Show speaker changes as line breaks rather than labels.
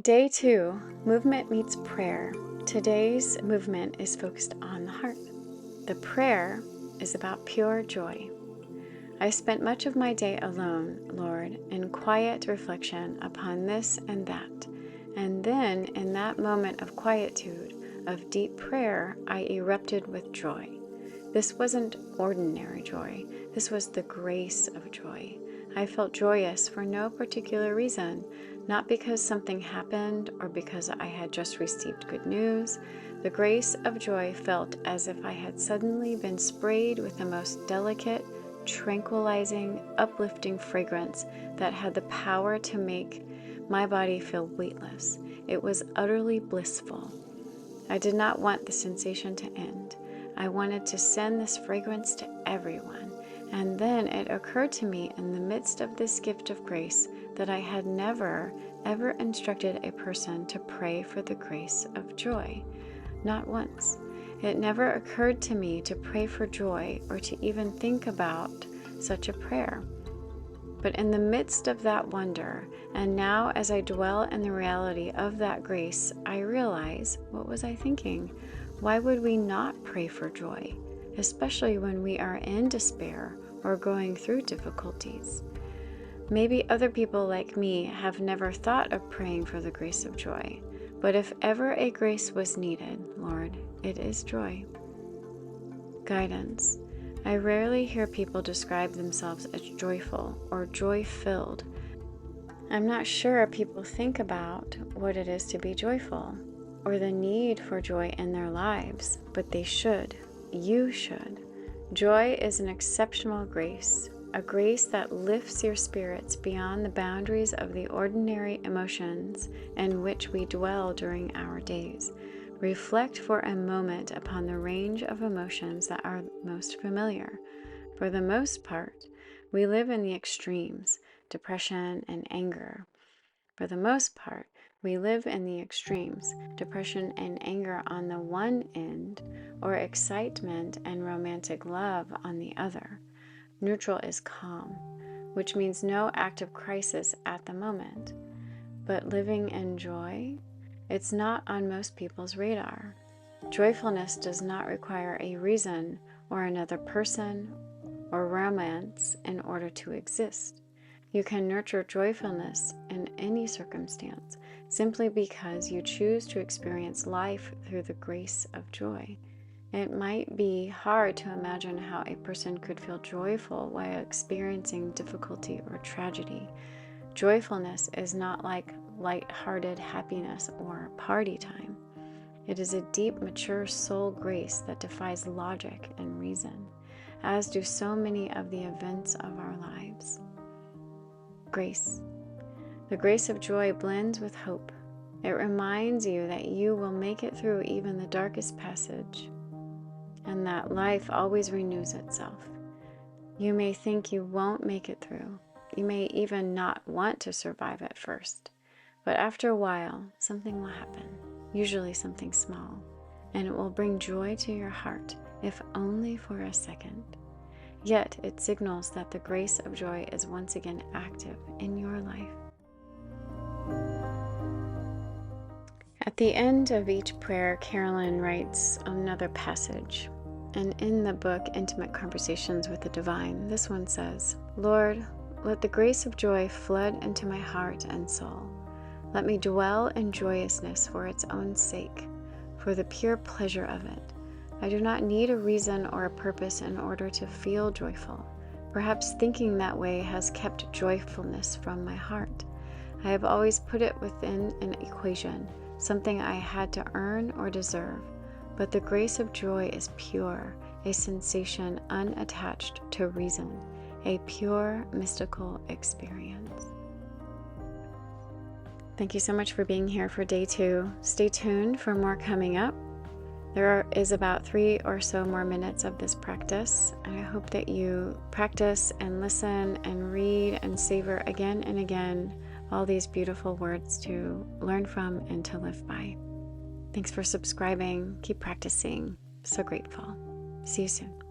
Day 2, Movement Meets Prayer. Today's movement is focused on the heart. The prayer is about pure joy. I spent much of my day alone, Lord, in quiet reflection upon this and that. And then, in that moment of quietude, of deep prayer, I erupted with joy. This wasn't ordinary joy. This was the grace of joy. I felt joyous for no particular reason, not because something happened or because I had just received good news. The grace of joy felt as if I had suddenly been sprayed with the most delicate, tranquilizing, uplifting fragrance that had the power to make my body feel weightless. It was utterly blissful. I did not want the sensation to end. I wanted to send this fragrance to everyone. And then it occurred to me in the midst of this gift of grace that I had never, ever instructed a person to pray for the grace of joy. Not once. It never occurred to me to pray for joy or to even think about such a prayer. But in the midst of that wonder, and now as I dwell in the reality of that grace, I realize, what was I thinking? Why would we not pray for joy, especially when we are in despair or going through difficulties? Maybe other people like me have never thought of praying for the grace of joy, but if ever a grace was needed, Lord, it is joy. Guidance. I rarely hear people describe themselves as joyful or joy-filled. I'm not sure people think about what it is to be joyful or the need for joy in their lives, but they should. You should. Joy is an exceptional grace, a grace that lifts your spirits beyond the boundaries of the ordinary emotions in which we dwell during our days. Reflect for a moment upon the range of emotions that are most familiar. For the most part, we live in the extremes, depression and anger. For the most part, we live in the extremes, depression and anger on the one end, or excitement and romantic love on the other. Neutral is calm, which means no active crisis at the moment. But living in joy, it's not on most people's radar. Joyfulness does not require a reason or another person or romance in order to exist. You can nurture joyfulness in any circumstance simply because you choose to experience life through the grace of joy. It might be hard to imagine how a person could feel joyful while experiencing difficulty or tragedy. Joyfulness is not like light-hearted happiness or party time. It is a deep, mature soul grace that defies logic and reason, as do so many of the events of our lives. Grace. The grace of joy blends with hope. It reminds you that you will make it through even the darkest passage, and that life always renews itself. You may think you won't make it through. You may even not want to survive at first. But after a while, something will happen, usually something small, and it will bring joy to your heart, if only for a second. Yet it signals that the grace of joy is once again active in your life. At the end of each prayer, Caroline writes another passage. And in the book, Intimate Conversations with the Divine, this one says, Lord, let the grace of joy flood into my heart and soul. Let me dwell in joyousness for its own sake, for the pure pleasure of it. I do not need a reason or a purpose in order to feel joyful. Perhaps thinking that way has kept joyfulness from my heart. I have always put it within an equation, something I had to earn or deserve. But the grace of joy is pure, a sensation unattached to reason, a pure mystical experience. Thank you so much for being here for day 2. Stay tuned for more coming up. There is about 3 or so more minutes of this practice, and I hope that you practice and listen and read and savor again and again all these beautiful words to learn from and to live by. Thanks for subscribing. Keep practicing. So grateful. See you soon.